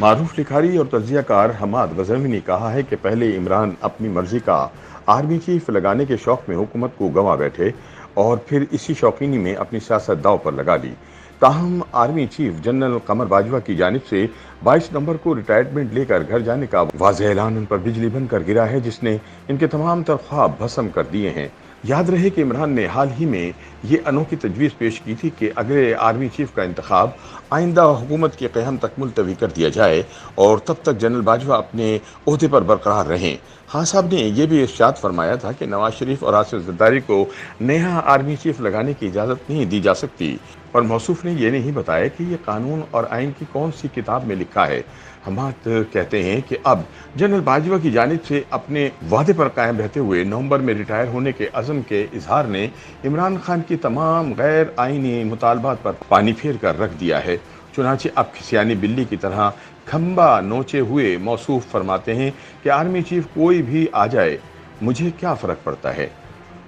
معروف لکھاری اور تجزیہ کار حماد غزنوی نے کہا ہے کہ پہلے عمران اپنی مرضی کا آرمی چیف لگانے کے شوق میں حکومت کو گنوا بیٹھے اور پھر اسی شوقینی میں اپنی سیاست داؤ پر لگا لی۔ تاہم army chief general Qamar Bajwa کی جانب سے 22 نومبر کو ریٹائرمنٹ لے کر گھر جانے کا واضح اعلان ان پر بجلی بن کر گرا ہے، جس نے ان کے تمام تر خواب بھسم کر دیے ہیں۔ یاد رہے کہ عمران نے حال ہی میں یہ انوکھی تجویز پیش کی تھی کہ اگلے آرمی چیف کا انتخاب آئندہ حکومت کے قیام تک ملتوی کر دیا جائے اور تب تک جنرل باجوہ اپنے عہدے پر برقرار رہیں۔ خان صاحب نے یہ بھی ارشاد فرمایا تھا کہ نواز شریف اور آصف زرداری کو نیا آرمی چیف لگانے کی اجازت نہیں دی جا سکتی، پر موصوف نے یہ نہیں بتایا کہ یہ قانون اور آئین کی کون سی کتاب میں لکھا ہے۔ حماد کہتے ہیں کہ اب جنرل باجوہ کی جانب سے اپنے وعدے پر قائم رہتے ہوئے نومبر میں ریٹائر ہونے کے عزم کے اظہار نے عمران خان کی تمام غیر آئینی مطالبات پر پانی پھیر کر رکھ دیا ہے۔ چنانچہ اب کھسیانی بلی کی طرح کھمبا نوچے ہوئے موصوف فرماتے ہیں کہ آرمی چیف کوئی بھی آ جائے، مجھے کیا فرق پڑتا ہے۔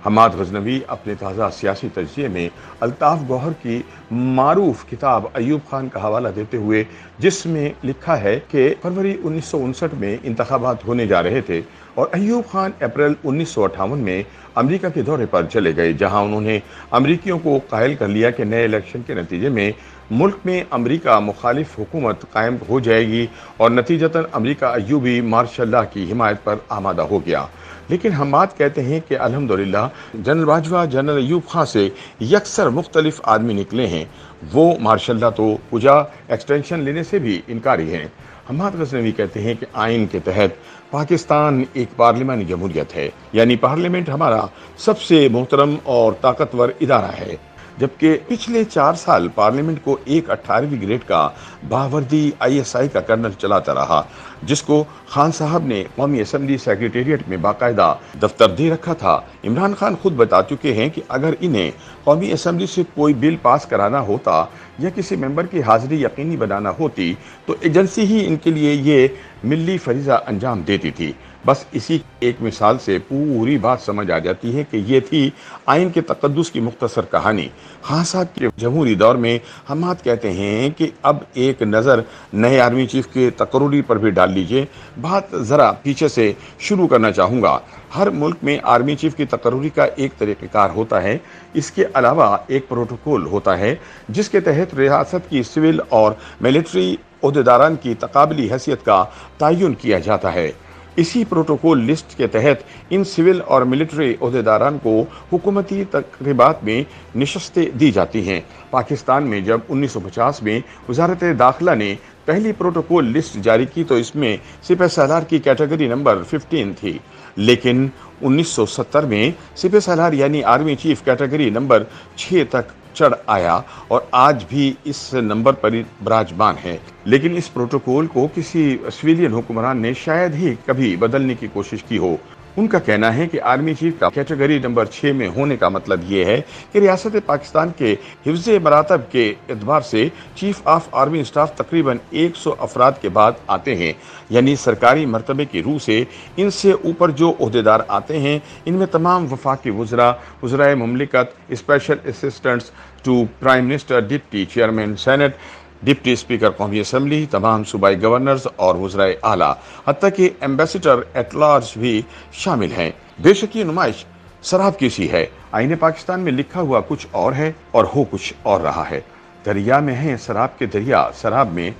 حماد غزنوی اپنے تازہ سیاسی تجزیے میں الطاف گوہر کی معروف کتاب ایوب خان کا حوالہ دیتے ہوئے، جس میں لکھا ہے کہ فروری 1959 میں انتخابات ہونے جا رہے تھے اور ایوب خان اپریل 1958 میں امریکہ کے دورے پر چلے گئے، جہاں انہوں نے امریکیوں کو قائل کر لیا کہ نئے الیکشن کے نتیجے میں ملک میں امریکہ مخالف حکومت قائم ہو جائے گی اور نتیجتاً امریکہ ایوبی مارشل لا کی حمایت پر آمادہ ہو گیا۔ لیکن حماد کہتے ہیں کہ الحمدللہ جنرل باجوہ جنرل ایوب خان سے یکسر مختلف آدمی نکلے ہیں، وہ مارشل لا تو کجا ایکسٹینشن لینے سے بھی انکاری ہیں۔ حماد غزنوی کہتے ہیں کہ آئین کے تحت پاکستان ایک پارلیمانی جمہوریت ہے، یعنی پارلیمنٹ ہمارا سب سے محترم اور طاقتور ادارہ ہے، جبکہ پچھلے 4 سال پارلیمنٹ کو ایک 18ویں گریڈ کا باوردی ISI کا کرنل چلاتا رہا، جس کو خان صاحب نے قومی اسمبلی سیکریٹریٹ میں باقاعدہ دفتر دے رکھا تھا۔ عمران خان خود بتا چکے ہیں کہ اگر انہیں قومی اسمبلی سے کوئی بل پاس کرانا ہوتا یا کسی ممبر کی حاضری یقینی بنانا ہوتی تو ایجنسی ہی ان کے لیے یہ ملی فریضہ انجام دیتی تھی۔ بس اسی ایک مثال سے پوری بات سمجھ آ جاتی ہے کہ یہ تھی آئین کے تقدس کی مختصر کہانی۔ خان صاحب کے جمہوری دور میں حماد کہتے ہیں کہ اب ایک نظر نئے آرمی چیف کے تقرری پر بھی ڈال لیجئے۔ بات ذرا پیچھے سے شروع کرنا چاہوں گا۔ ہر ملک میں آرمی چیف کی تقرری کا ایک طریقہ کار ہوتا ہے، اس کے علاوہ ایک پروٹوکول ہوتا ہے جس کے تحت ریاست کی سول اور ملٹری عہدیداران کی تقابلی حیثیت کا تعین کیا جاتا ہے۔ اسی پروٹوکول لسٹ کے تحت ان سول اور ملٹری عہدیداران کو حکومتی تقریبات میں نشستیں دی جاتی ہیں۔ پاکستان میں جب 1950 میں وزارت داخلہ نے پہلی پروٹوکول لسٹ جاری کی تو اس میں سپہ سالار کی کیٹیگری نمبر 15 تھی، لیکن 1970 میں سپہ سالار یعنی آرمی چیف کیٹیگری نمبر 6 تک چڑھ آیا اور آج بھی اس نمبر پر براجمان ہے۔ لیکن اس پروٹوکول کو کسی سویلین حکمران نے شاید ہی کبھی بدلنے کی کوشش کی ہو۔ ان کا کہنا ہے کہ آرمی چیف کا کیٹیگری نمبر 6 میں ہونے کا مطلب یہ ہے کہ ریاست پاکستان کے حفظ مراتب کے اعتبار سے چیف آف آرمی اسٹاف تقریباً 100 افراد کے بعد آتے ہیں، یعنی سرکاری مرتبے کی روح سے ان سے اوپر جو عہدیدار آتے ہیں ان میں تمام وفاقی وزراء، وزرائے مملکت، special assistants to prime minister, deputy chairman senate, deputy speaker قومی اسمبلی، تمام صوبائی گورنرز اور وزرائے اعلیٰ، حتیٰ کہ ایمبیسڈر ایٹ لارج بھی شامل ہیں۔ بے شک یہ نمائش سراب کی سی ہے۔ آئین پاکستان میں لکھا ہوا کچھ اور ہے اور ہو کچھ اور رہا ہے۔ دریا میں ہیں سراب کے دریا، سراب میں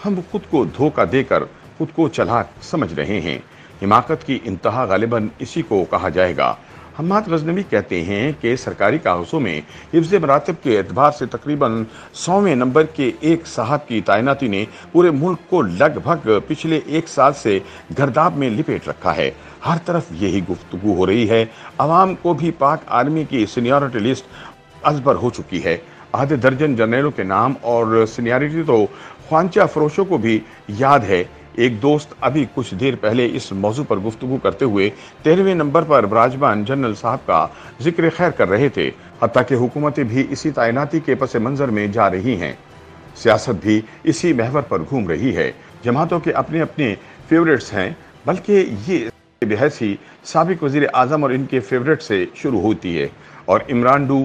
ہم خود کو دھوکہ دے کر خود کو چلاک سمجھ رہے ہیں۔ حماقت کی انتہا غالباً اسی کو کہا جائے گا۔ حماد غزنوی کہتے ہیں کہ سرکاری کاغذوں میں حفظ مراتب کے اعتبار سے تقریباً 100ویں نمبر کے ایک صاحب کی تعیناتی نے پورے ملک کو لگ بھگ پچھلے 1 سال سے گرداب میں لپیٹ رکھا ہے۔ ہر طرف یہی گفتگو ہو رہی ہے۔ عوام کو بھی پاک آرمی کی سینیورٹی لسٹ ازبر ہو چکی ہے۔ آدھے درجن جرنیلوں کے نام اور سینیورٹی تو خوانچہ فروشوں کو بھی یاد ہے۔ ایک دوست ابھی کچھ دیر پہلے اس موضوع پر گفتگو کرتے ہوئے 13ویں نمبر پر براجمان جنرل صاحب کا ذکر خیر کر رہے تھے، حتیٰ کہ حکومتیں بھی اسی تعیناتی کے پس منظر میں جا رہی ہیں۔ سیاست بھی اسی محور پر گھوم رہی ہے۔ جماعتوں کے اپنے اپنے فیورٹس ہیں، بلکہ یہ بحث ہی سابق وزیر اعظم اور ان کے فیورٹ سے شروع ہوتی ہے اور عمران ڈو